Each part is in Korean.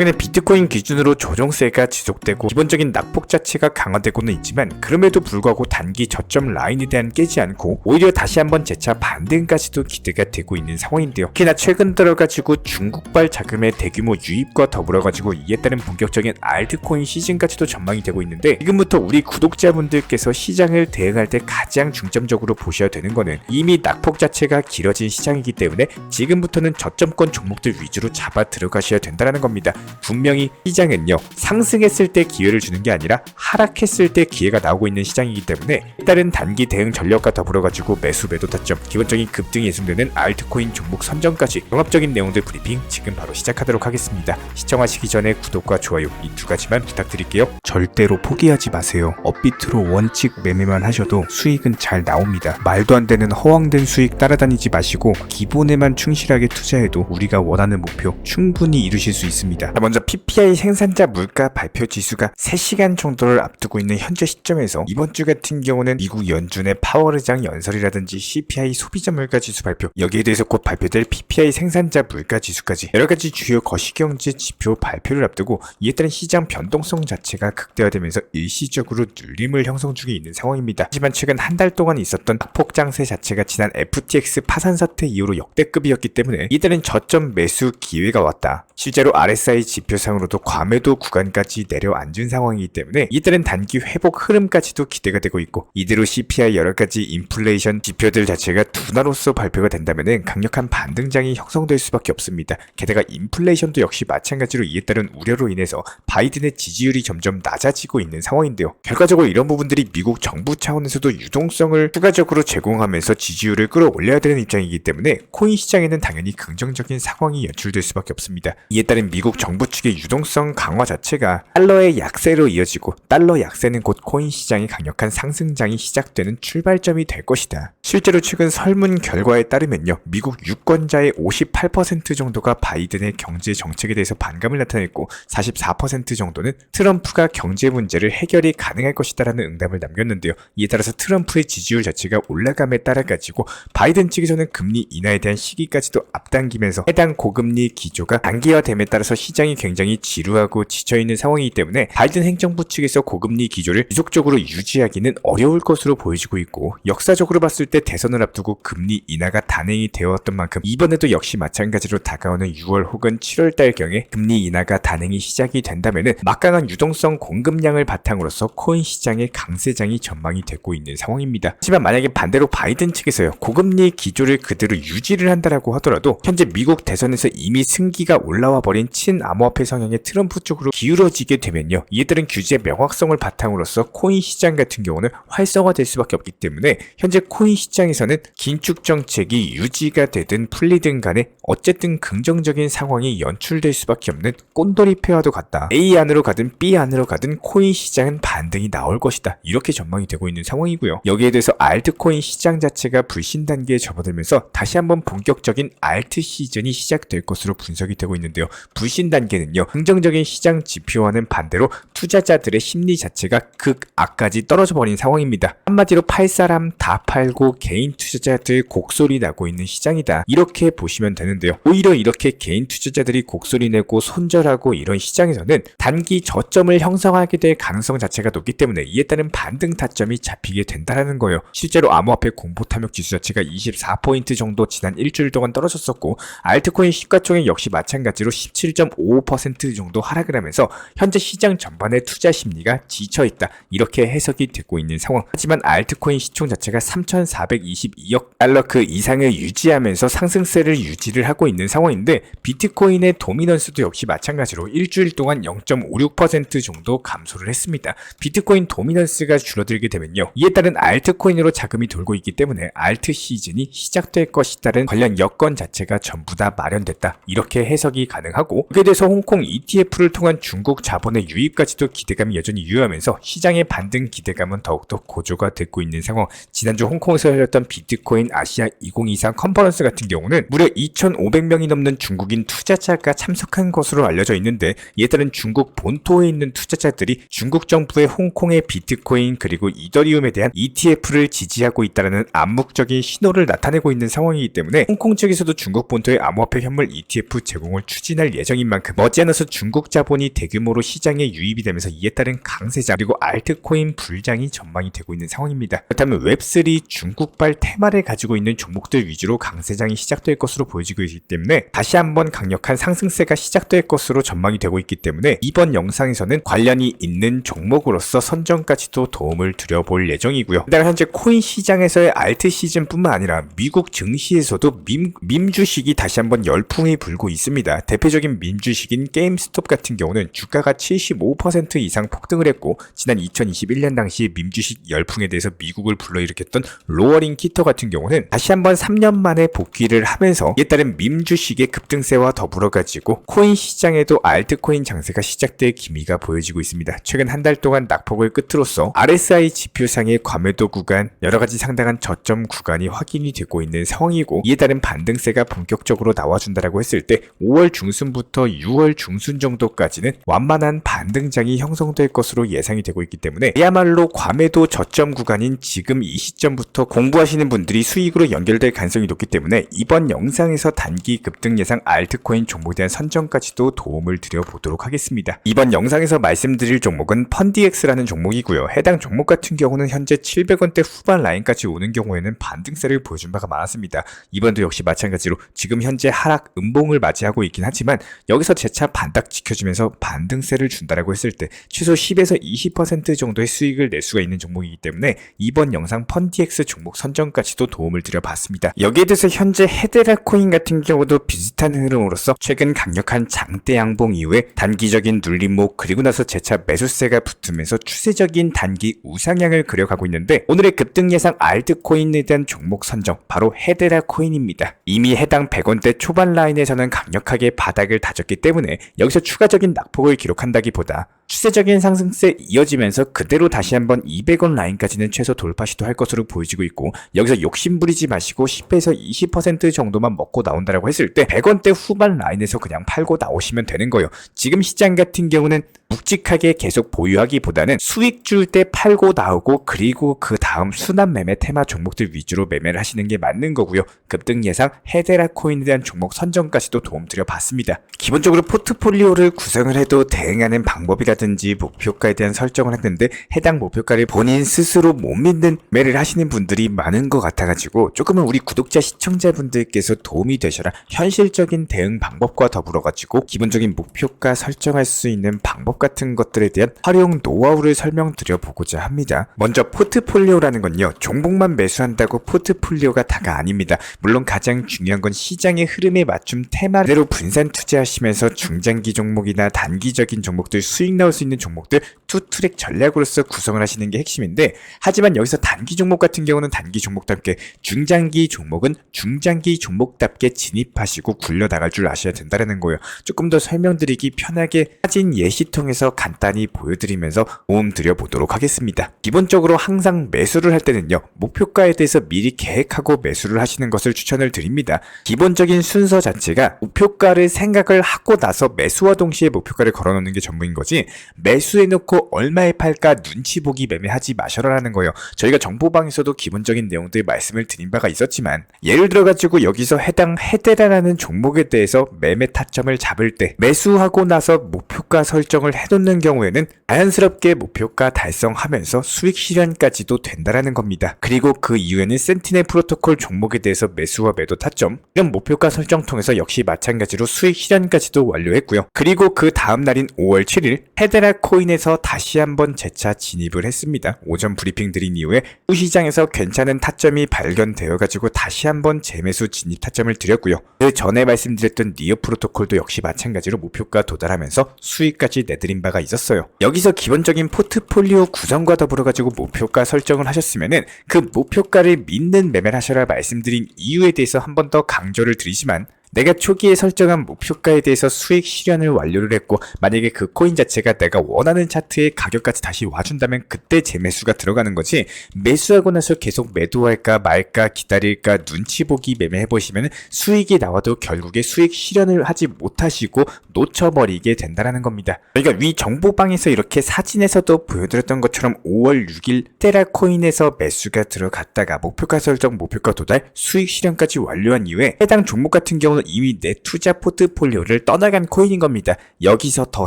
최근에 비트코인 기준으로 조정세가 지속되고 기본적인 낙폭 자체가 강화되고는 있지만 그럼에도 불구하고 단기 저점 라인에 대한 깨지 않고 오히려 다시 한번 재차 반등까지도 기대가 되고 있는 상황인데요. 특히나 최근 들어가지고 중국발 자금의 대규모 유입과 더불어가지고 이에 따른 본격적인 알트코인 시즌까지도 전망이 되고 있는데 지금부터 우리 구독자분들께서 시장을 대응할 때 가장 중점적으로 보셔야 되는 거는 이미 낙폭 자체가 길어진 시장이기 때문에 지금부터는 저점권 종목들 위주로 잡아 들어가셔야 된다는 겁니다. 분명히 시장은요 상승했을 때 기회를 주는 게 아니라 하락했을 때 기회가 나오고 있는 시장이기 때문에 다른 단기 대응 전략과 더불어가지고 매수 매도 타점 기본적인 급등이 예상되는 알트코인 종목 선정까지 종합적인 내용들 브리핑 지금 바로 시작하도록 하겠습니다. 시청하시기 전에 구독과 좋아요 이 두 가지만 부탁드릴게요. 절대로 포기하지 마세요. 업비트로 원칙 매매만 하셔도 수익은 잘 나옵니다. 말도 안 되는 허황된 수익 따라다니지 마시고 기본에만 충실하게 투자해도 우리가 원하는 목표 충분히 이루실 수 있습니다. 먼저 PPI 생산자 물가 발표 지수가 3시간 정도를 앞두고 있는 현재 시점에서 이번 주 같은 경우는 미국 연준의 파월 의장 연설이라든지 CPI 소비자 물가 지수 발표, 여기에 대해서 곧 발표될 PPI 생산자 물가 지수까지 여러가지 주요 거시경제 지표 발표를 앞두고 이에 따른 시장 변동성 자체가 극대화되면서 일시적으로 눌림을 형성 중에 있는 상황입니다. 하지만 최근 한 달 동안 있었던 폭장세 자체가 지난 FTX 파산 사태 이후로 역대급이었기 때문에 이에 따른 저점 매수 기회가 왔다. 실제로 RSI 지표상으로도 과매도 구간까지 내려앉은 상황이기 때문에 이들은 단기 회복 흐름까지도 기대가 되고 있고 이대로 CPI 여러가지 인플레이션 지표들 자체가 둔화로서 발표가 된다면 강력한 반등장이 형성될 수밖에 없습니다. 게다가 인플레이션도 역시 마찬가지로 이에 따른 우려로 인해서 바이든의 지지율이 점점 낮아지고 있는 상황인데요. 결과적으로 이런 부분들이 미국 정부 차원에서도 유동성을 추가적으로 제공하면서 지지율을 끌어올려야 되는 입장이기 때문에 코인 시장에는 당연히 긍정적인 상황이 연출될 수밖에 없습니다. 이에 따른 미국 정부 측의 유동성 강화 자체가 달러의 약세로 이어지고 달러 약세는 곧 코인 시장의 강력한 상승장이 시작되는 출발점이 될 것이다. 실제로 최근 설문 결과에 따르면요. 미국 유권자의 58% 정도가 바이든의 경제 정책에 대해서 반감을 나타냈고 44% 정도는 트럼프가 경제 문제를 해결이 가능할 것이다라는 응답을 남겼는데요. 이에 따라서 트럼프의 지지율 자체가 올라감에 따라 가지고 바이든 측에서는 금리 인하에 대한 시기까지도 앞당기면서 해당 고금리 기조가 단기화됨에 따라서 시장이 굉장히 지루하고 지쳐있는 상황이기 때문에 바이든 행정부 측에서 고금리 기조를 지속적으로 유지하기는 어려울 것으로 보여지고 있고 역사적으로 봤을 때 대선을 앞두고 금리 인하가 단행이 되었던 만큼 이번에도 역시 마찬가지로 다가오는 6월 혹은 7월달경에 금리 인하가 단행이 시작이 된다면 막강한 유동성 공급량을 바탕으로서 코인 시장의 강세장이 전망이 되고 있는 상황입니다. 하지만 만약에 반대로 바이든 측에서요 고금리 기조를 그대로 유지를 한다라고 하더라도 현재 미국 대선에서 이미 승기가 올라와 버린 친암호화폐 성향의 트럼프 쪽으로 기울어지게 되면요. 이에 따른 규제 명확성을 바탕으로서 코인 시장 같은 경우는 활성화될 수밖에 없기 때문에 현재 코인 시장에서는 긴축 정책이 유지가 되든 풀리든 간에 어쨌든 긍정적인 상황이 연출될 수밖에 없는 꼰돌이 폐와도 같다. A 안으로 가든 B 안으로 가든 코인 시장은 반등이 나올 것이다. 이렇게 전망이 되고 있는 상황이고요. 여기에 대해서 알트코인 시장 자체가 불신 단계에 접어들면서 다시 한번 본격적인 알트 시즌이 시작될 것으로 분석이 되고 있는데요. 불신 단계는요. 긍정적인 시장 지표와는 반대로 투자자들의 심리 자체가 극악까지 떨어져 버린 상황입니다. 한마디로 팔 사람 다 팔고 개인 투자자들 곡소리 나고 있는 시장이다. 이렇게 보시면 되는데요. 오히려 이렇게 개인 투자자들이 곡소리 내고 손절하고 이런 시장에서는 단기 저점을 형성하게 될 가능성 자체가 높기 때문에 이에 따른 반등 타점이 잡히게 된다는 거예요. 실제로 암호화폐 공포 탐욕 지수 자체가 24포인트 정도 지난 일주일 동안 떨어졌었고 알트코인 시가총액 역시 마찬가지로 17.55% 정도 하락을 하면서 현재 시장 전반의 투자 심리가 지쳐있다. 이렇게 해석이 되고 있는 상황. 하지만 알트코인 시총 자체가 3,422억 달러 그 이상을 유지하면서 상승세를 유지를 하고 있는 상황인데 비트코인의 도미넌스도 역시 마찬가지로 일주일 동안 0.56% 정도 감소를 했습니다. 비트코인 도미넌스가 줄어들게 되면요. 이에 따른 알트코인으로 자금이 돌고 있기 때문에 알트 시즌이 시작될 것이다는 관련 여건 자체가 전부 다 마련됐다. 이렇게 해석이 가능하고 여기에 대해서 홍콩 ETF를 통한 중국 자본의 유입까지도 선정까지도 기대감이 여전히 유효하면서 시장의 반등 기대감은 더욱더 고조가 되고 있는 상황. 지난주 홍콩에서 열렸던 비트코인 아시아 2023 컨퍼런스 같은 경우는 무려 2,500명이 넘는 중국인 투자자가 참석한 것으로 알려져 있는데, 이에 따른 중국 본토에 있는 투자자들이 중국 정부의 홍콩의 비트코인 그리고 이더리움에 대한 ETF를 지지하고 있다는 암묵적인 신호를 나타내고 있는 상황이기 때문에 홍콩 측에서도 중국 본토의 암호화폐 현물 ETF 제공을 추진할 예정인 만큼 머지않아서 중국 자본이 대규모로 시장에 유입이 되면서 이에 따른 강세장 그리고 알트코인 불장이 전망이 되고 있는 상황입니다. 그렇다면 웹3 중국발 테마를 가지고 있는 종목들 위주로 강세장이 시작될 것으로 보여지고 있기 때문에 다시 한번 강력한 상승세가 시작될 것으로 전망이 되고 있기 때문에 이번 영상에서는 관련이 있는 종목으로서 선정까지도 도움을 드려볼 예정이고요. 게다가 현재 코인 시장에서의 알트 시즌뿐만 아니라 미국 증시에서도 밈 주식이 다시 한번 열풍이 불고 있습니다. 대표적인 밈 주식인 게임스톱 같은 경우는 주가가 75% 이상 폭등을 했고, 지난 2021년 당시 밈 주식 열풍에 대해서 미국을 불러일으켰던 로어링 키터 같은 경우는 다시 한번 3년 만에 복귀를 하면서 이에 따른 밈 주식의 급등세와 더불어 가지고 코인 시장에도 알트코인 장세가 시작될 기미가 보여지고 있습니다. 최근 한 달 동안 낙폭을 끝으로써 RSI 지표상의 과매도 구간, 여러가지 상당한 저점 구간이 확인이 되고 있는 상황이고, 이에 따른 반등세가 본격적으로 나와준다라고 했을 때 5월 중순부터 6월 중순 정도까지는 완만한 반등장이 형성될 것으로 예상이 되고 있기 때문에 그야말로 과매도 저점 구간인 지금 이 시점부터 공부하시는 분들이 수익으로 연결될 가능성이 높기 때문에 이번 영상에서 단기 급등 예상 알트코인 종목에 대한 선정까지도 도움을 드려보도록 하겠습니다. 이번 영상에서 말씀드릴 종목은 펀디엑스라는 종목이고요. 해당 종목 같은 경우는 현재 700원대 후반 라인까지 오는 경우에는 반등세를 보여준 바가 많았습니다. 이번도 역시 마찬가지로 지금 현재 하락 음봉을 맞이하고 있긴 하지만 여기서 재차 반딱 지켜주면서 반등세를 준다라고 했을 때 최소 10에서 20% 정도의 수익을 낼 수가 있는 종목이기 때문에 이번 영상 펀디엑스 종목 선정까지도 도움을 드려봤습니다. 여기에 대해서 현재 헤데라 코인 같은 경우도 비슷한 흐름으로서 최근 강력한 장대 양봉 이후에 단기적인 눌림목 그리고 나서 재차 매수세가 붙으면서 추세적인 단기 우상향을 그려가고 있는데, 오늘의 급등 예상 알트코인에 대한 종목 선정 바로 헤데라 코인입니다. 이미 해당 100원대 초반 라인에서는 강력하게 바닥을 다졌기 때문에 여기서 추가적인 낙폭을 기록한다기보다 추세적인 상승세 이어지면서 그대로 다시 한번 200원 라인까지는 최소 돌파 시도할 것으로 보여지고 있고, 여기서 욕심 부리지 마시고 10에서 20% 정도만 먹고 나온다라고 했을 때 100원대 후반 라인에서 그냥 팔고 나오시면 되는 거예요. 지금 시장 같은 경우는 묵직하게 계속 보유하기보다는 수익 줄 때 팔고 나오고 그리고 그 다음 순환 매매 테마 종목들 위주로 매매를 하시는 게 맞는 거고요. 급등 예상 헤데라 코인에 대한 종목 선정까지도 도움 드려봤습니다. 기본적으로 포트폴리오를 구성을 해도 대응하는 방법이라든지 목표가에 대한 설정을 했는데 해당 목표가를 본인 스스로 못 믿는 매를 하시는 분들이 많은 것 같아가지고 조금은 우리 구독자 시청자분들께서 도움이 되셔라 현실적인 대응 방법과 더불어가지고 기본적인 목표가 설정할 수 있는 방법 같은 것들에 대한 활용 노하우를 설명드려보고자 합니다. 먼저 포트폴리오라는 건요, 종목만 매수한다고 포트폴리오가 다가 아닙니다. 물론 가장 중요한 건 시장의 흐름에 맞춤 테마대로 분산 투자하시면서 중장기 종목이나 단기적인 종목들, 수익 나올 수 있는 종목들 투트랙 전략으로서 구성을 하시는 게 핵심인데, 하지만 여기서 단기 종목 같은 경우는 단기 종목답게, 중장기 종목은 중장기 종목답게 진입하시고 굴려나갈 줄 아셔야 된다는 거예요. 조금 더 설명드리기 편하게 사진 예시 통해서 간단히 보여드리면서 도움 드려보도록 하겠습니다. 기본적으로 항상 매수를 할 때는요, 목표가에 대해서 미리 계획하고 매수를 하시는 것을 추천을 드립니다. 기본적인 순서 자체가 목표가를 생각을 하고 나서 매수와 동시에 목표가를 걸어놓는 게 전부인 거지, 매수해놓고 얼마에 팔까 눈치 보기 매매하지 마셔라라는 거예요. 저희가 정보방에서도 기본적인 내용들 말씀을 드린 바가 있었지만, 예를 들어가지고 여기서 해당 헤데라라는 종목에 대해서 매매 타점을 잡을 때 매수하고 나서 목표가 설정을 해놓는 경우에는 자연스럽게 목표가 달성하면서 수익 실현까지도 된다라는 겁니다. 그리고 그 이후에는 센티넬 프로토콜 종목에 대해서 매수와 매도 타점, 이런 목표가 설정 통해서 역시 마찬가지로 수익 실현까지도 완료했고요. 그리고 그 다음 날인 5월 7일 헤데라 코인에서 다시 한번 재차 진입을 했습니다. 오전 브리핑 드린 이후에 시장에서 괜찮은 타점이 발견되어가지고 다시 한번 재매수 진입 타점을 드렸고요. 그 전에 말씀드렸던 니어 프로토콜도 역시 마찬가지로 목표가 도달하면서 수익까지 내드린 바가 있었어요. 여기서 기본적인 포트폴리오 구성과 더불어가지고 목표가 설정을 하셨으면은 그 목표가를 믿는 매매를 하셔라 말씀드린 이유에 대해서 한 번 더 강조를 드리지만, 내가 초기에 설정한 목표가에 대해서 수익 실현을 완료를 했고 만약에 그 코인 자체가 내가 원하는 차트의 가격까지 다시 와준다면 그때 재매수가 들어가는 거지, 매수하고 나서 계속 매도할까 말까 기다릴까 눈치 보기 매매해보시면 수익이 나와도 결국에 수익 실현을 하지 못하시고 놓쳐버리게 된다는 겁니다. 저희가 위 정보방에서 이렇게 사진에서도 보여드렸던 것처럼 5월 6일 테라 코인에서 매수가 들어갔다가 목표가 설정, 목표가 도달, 수익 실현까지 완료한 이후에 해당 종목 같은 경우는 이미 내 투자 포트폴리오를 떠나간 코인인 겁니다. 여기서 더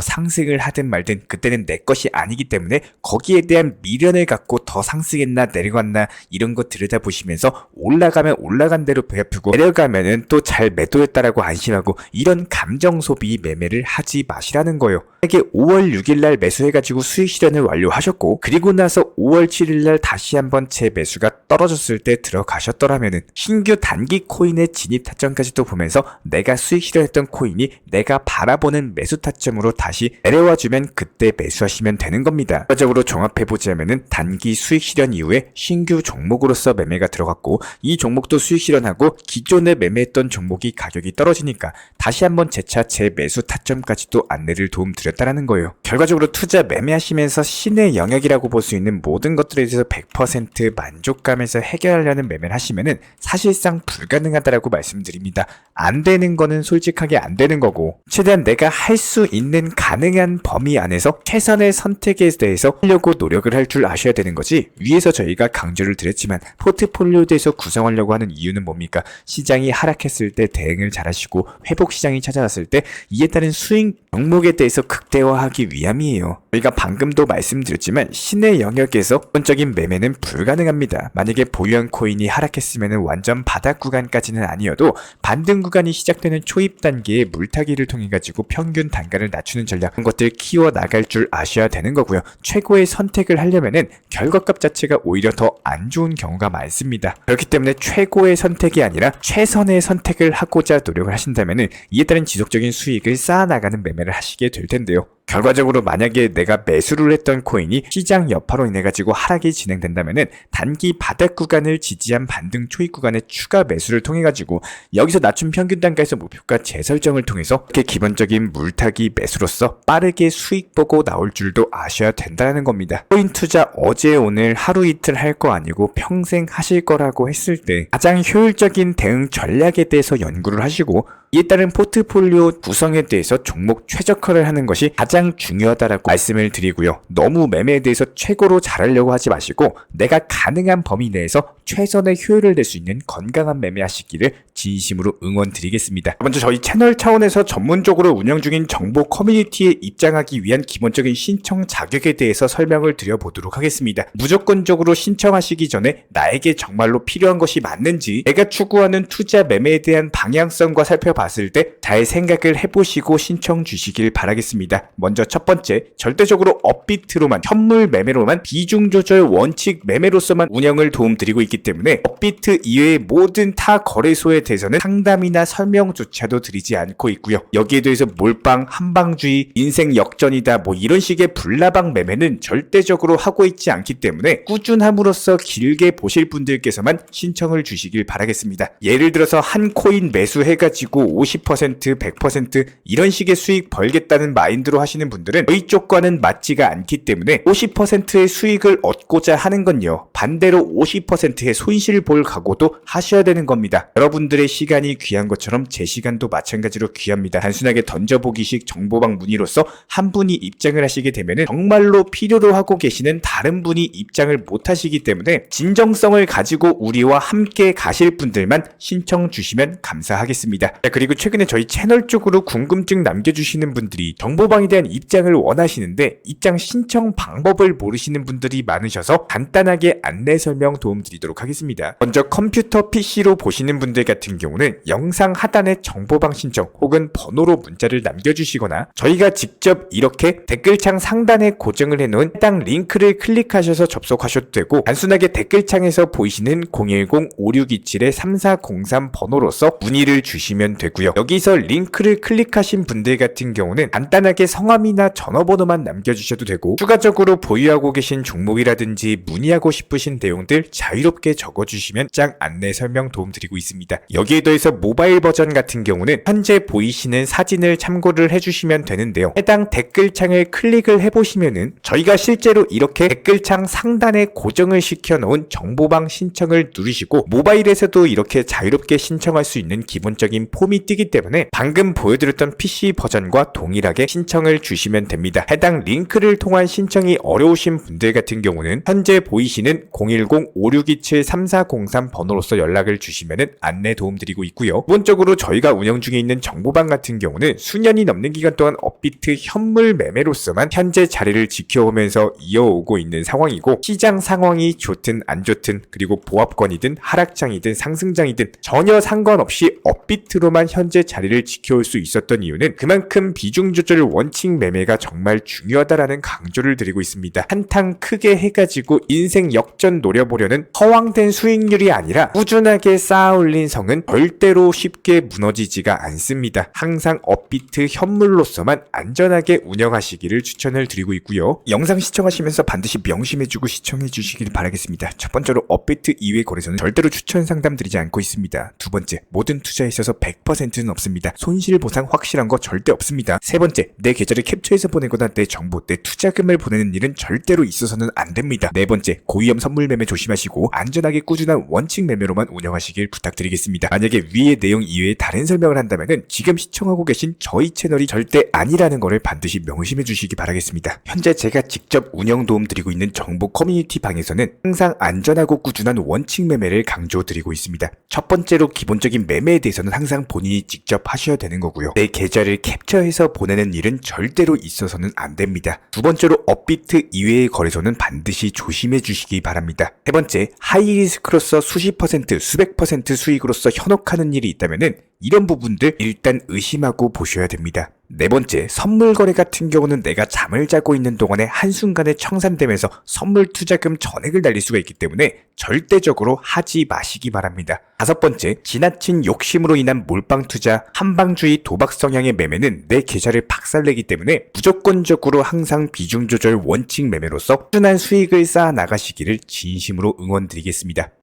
상승을 하든 말든 그때는 내 것이 아니기 때문에 거기에 대한 미련을 갖고 더 상승했나 내려갔나 이런 거 들여다보시면서 올라가면 올라간 대로 배 아프고 내려가면은 또 잘 매도했다라고 안심하고 이런 감정 소비 매매를 하지 마시라는 거예요. 만약에 5월 6일날 매수해가지고 수익 실현을 완료하셨고 그리고 나서 5월 7일날 다시 한번 제 매수가 떨어졌을 때 들어가셨더라면은 신규 단기 코인의 진입 타점까지도 보면서 내가 수익 실현했던 코인이 내가 바라보는 매수 타점으로 다시 내려와주면 그때 매수하시면 되는 겁니다. 결과적으로 종합해보자면은 단기 수익 실현 이후에 신규 종목으로서 매매가 들어갔고 이 종목도 수익 실현하고 기존에 매매했던 종목이 가격이 떨어지니까 다시 한번 재차 제 매수 타점까지도 안내를 도움드렸다는 거예요. 결과적으로 투자 매매하시면서 신의 영역이라고 볼 수 있는 모든 것들에 대해서 100% 만족감에서 해결하려는 매매를 하시면은 사실상 불가능하다라고 말씀드립니다. 안 되는 거는 솔직하게 안 되는 거고 최대한 내가 할 수 있는 가능한 범위 안에서 최선의 선택에 대해서 하려고 노력을 할 줄 아셔야 되는 거지, 위에서 저희가 강조를 드렸지만 포트폴리오에 대해서 구성하려고 하는 이유는 뭡니까? 시장이 하락했을 때 대응을 잘하시고 회복 시장이 찾아왔을 때 이에 따른 수익 종목에 대해서 극대화하기 위함이에요. 저희가 방금도 말씀드렸지만 신의 영역에서 기본적인 매매는 불가능합니다. 만약에 보유한 코인이 하락했으면 완전 바닥 구간까지는 아니어도 반등 구간이 시작되는 초입 단계의 물타기를 통해 가지고 평균 단가를 낮추는 전략, 그런 것들 키워 나갈 줄 아셔야 되는 거고요. 최고의 선택을 하려면은 결과값 자체가 오히려 더 안 좋은 경우가 많습니다. 그렇기 때문에 최고의 선택이 아니라 최선의 선택을 하고자 노력을 하신다면은 이에 따른 지속적인 수익을 쌓아나가는 매매를 하시게 될 텐데요. 결과적으로 만약에 내가 매수를 했던 코인이 시장 여파로 인해 가지고 하락이 진행된다면은 단기 바닥 구간을 지지한 반등 초입 구간의 추가 매수를 통해 가지고 여기서 낮춘 평균 단가에서 목표가 재설정을 통해서 이렇게 기본적인 물타기 매수로서 빠르게 수익 보고 나올 줄도 아셔야 된다는 겁니다. 코인 투자 어제 오늘 하루 이틀 할 거 아니고 평생 하실 거라고 했을 때 가장 효율적인 대응 전략에 대해서 연구를 하시고 이에 따른 포트폴리오 구성에 대해서 종목 최적화를 하는 것이 가장 중요하다라고 말씀을 드리고요. 너무 매매에 대해서 최고로 잘하려고 하지 마시고 내가 가능한 범위 내에서 최선의 효율을 낼 수 있는 건강한 매매하시기를 진심으로 응원드리겠습니다. 먼저 저희 채널 차원에서 전문적으로 운영 중인 정보 커뮤니티에 입장하기 위한 기본적인 신청 자격에 대해서 설명을 드려보도록 하겠습니다. 무조건적으로 신청하시기 전에 나에게 정말로 필요한 것이 맞는지, 내가 추구하는 투자 매매에 대한 방향성과 살펴봤을 때 잘 생각을 해보시고 신청 주시길 바라겠습니다. 먼저 첫 번째, 절대적으로 업비트로만, 현물 매매로만, 비중 조절 원칙 매매로서만 운영을 도움드리고 있기 때문에 업비트 이외의 모든 타 거래소에 대해서는 상담이나 설명조차도 드리지 않고 있고요. 여기에 대해서 몰빵, 한방주의, 인생 역전이다 뭐 이런 식의 불나방 매매는 절대적으로 하고 있지 않기 때문에 꾸준함으로써 길게 보실 분들께서만 신청을 주시길 바라겠습니다. 예를 들어서 한 코인 매수해가지고 50%, 100% 이런 식의 수익 벌겠다는 마인드로 하시는 분들은 저희 쪽과는 맞지가 않기 때문에 50%의 수익을 얻고자 하는 건요, 반대로 50%의 손실 볼 각오도 하셔야 되는 겁니다. 여러분들의 시간이 귀한 것처럼 제 시간도 마찬가지로 귀합니다. 단순하게 던져보기식 정보방 문의로서 한 분이 입장을 하시게 되면 정말로 필요로 하고 계시는 다른 분이 입장을 못 하시기 때문에 진정성을 가지고 우리와 함께 가실 분들만 신청 주시면 감사하겠습니다. 자, 그리고 최근에 저희 채널 쪽으로 궁금증 남겨주시는 분들이 정보방에 대한 입장을 원하시는데 입장 신청 방법을 모르시는 분들이 많으셔서 간단하게 안내 설명 도움드리도록 하겠습니다. 먼저 컴퓨터 PC로 보시는 분들 같은 경우는 영상 하단에 정보방 신청 혹은 번호로 문자를 남겨주시거나 저희가 직접 이렇게 댓글창 상단에 고정을 해놓은 해당 링크를 클릭하셔서 접속하셔도 되고, 단순하게 댓글창에서 보이시는 010-5627-3403 번호로서 문의를 주시면 되고요. 여기서 링크를 클릭하신 분들 같은 경우는 간단하게 성함이나 전화번호만 남겨주셔도 되고, 추가적으로 보유하고 계신 종목이라든지 문의하고 싶으신 내용들 자유롭게 적어주시면 장 안내 설명 도움드리고 있습니다. 여기에 더해서 모바일 버전 같은 경우는 현재 보이시는 사진을 참고를 해주시면 되는데요. 해당 댓글창을 클릭을 해보시면은 저희가 실제로 이렇게 댓글창 상단에 고정을 시켜놓은 정보방 신청을 누르시고 모바일에서도 이렇게 자유롭게 신청할 수 있는 기본적인 폼이 뜨기 때문에 방금 보여드렸던 PC 버전과 동일하게 신청을 주시면 됩니다. 해당 링크를 통한 신청이 어려우신 분들 같은 경우는 현재 보이시는 010-5627-3403 번호로서 연락을 주시면은 안내 도움드리고 있고요. 기본적으로 저희가 운영 중에 있는 정보방 같은 경우는 수년이 넘는 기간 동안 업비트 현물 매매로서만 현재 자리를 지켜오면서 이어오고 있는 상황이고 시장 상황이 좋든 안 좋든 그리고 보합권이든 하락장이든 상승장이든 전혀 상관없이 업비트로만 현재 자리를 지켜올 수 있었던 이유는 그만큼 비중 조절 원칙 매매가 정말 중요하다라는 강조를 드리고 있습니다. 한탕 크게 해가지고 인생 역전 노려보려는 허황된 수익률이 아니라 꾸준하게 쌓아올린 성은 절대로 쉽게 무너지지가 않습니다. 항상 업비트 현물로서만 안전하게 운영하시기를 추천을 드리고 있고요. 영상 시청하시면서 반드시 명심해주고 시청해주시길 바라겠습니다. 첫 번째로 업비트 이외 거래소는 절대로 추천 상담 드리지 않고 있습니다. 두 번째, 모든 투자에 있어서 100%는 없습니다. 손실 보상 확실한 거 절대 없습니다. 세 번째, 내 계좌를 캡처해서 보내거나 내 정보, 내 투자금을 보내는 일은 절대로 있어서는 안 됩니다. 네 번째, 고위험 선물 매매 조심하시고 안전하게 꾸준한 원칙 매매로만 운영하시길 부탁드리겠습니다. 만약에 위의 내용 이외에 다른 설명을 한다면은 지금 시청하고 계신 저희 채널이 절대 아니라는 거를 반드시 명심해 주시기 바라겠습니다. 현재 제가 직접 운영 도움 드리고 있는 정보 커뮤니티 방에서는 항상 안전하고 꾸준한 원칙 매매를 강조드리고 있습니다. 첫 번째로 기본적인 매매에 대해서는 항상 본인이 직접 하셔야 되는 거고요. 내 계좌를 캡처해서 보내는 일은 절대로 있어서는 안 됩니다. 두 번째로 업비트 이외의 거래소는 반드시 조심해 주시기 바랍니다. 세 번째, 하이리스크로서 수십 퍼센트, 수백 퍼센트 수익으로서 현혹하는 일이 있다면은 이런 부분들 일단 의심하고 보셔야 됩니다. 네 번째, 선물 거래 같은 경우는 내가 잠을 자고 있는 동안에 한순간에 청산되면서 선물 투자금 전액을 날릴 수가 있기 때문에 절대적으로 하지 마시기 바랍니다. 다섯 번째, 지나친 욕심으로 인한 몰빵 투자, 한방주의 도박 성향의 매매는 내 계좌를 박살내기 때문에 무조건적으로 항상 비중 조절 원칙 매매로서 꾸준한 수익을 쌓아 나가시기를 진심으로 응원드리겠습니다.